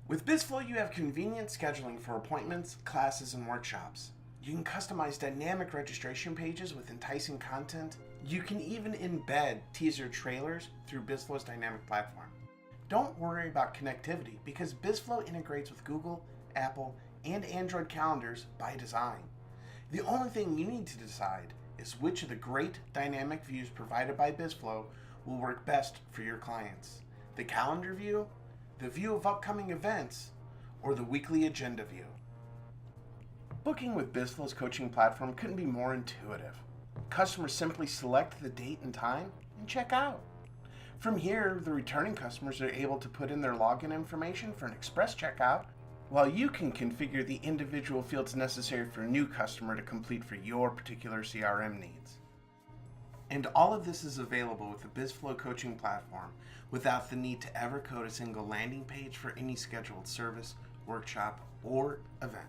With Bizzflo, you have convenient scheduling for appointments, classes, and workshops. You can customize dynamic registration pages with enticing content. You can even embed teaser trailers through Bizzflo's dynamic platform. Don't worry about connectivity because Bizzflo integrates with Google, Apple, and Android calendars by design. The only thing you need to decide is which of the great dynamic views provided by Bizzflo will work best for your clients. The calendar view, the view of upcoming events, or the weekly agenda view. Booking with Bizzflo's coaching platform couldn't be more intuitive. Customers simply select the date and time and check out. From here, the returning customers are able to put in their login information for an express checkout, while you can configure the individual fields necessary for a new customer to complete for your particular CRM needs. And all of this is available with the Bizzflo Coaching Platform without the need to ever code a single landing page for any scheduled service, workshop, or event.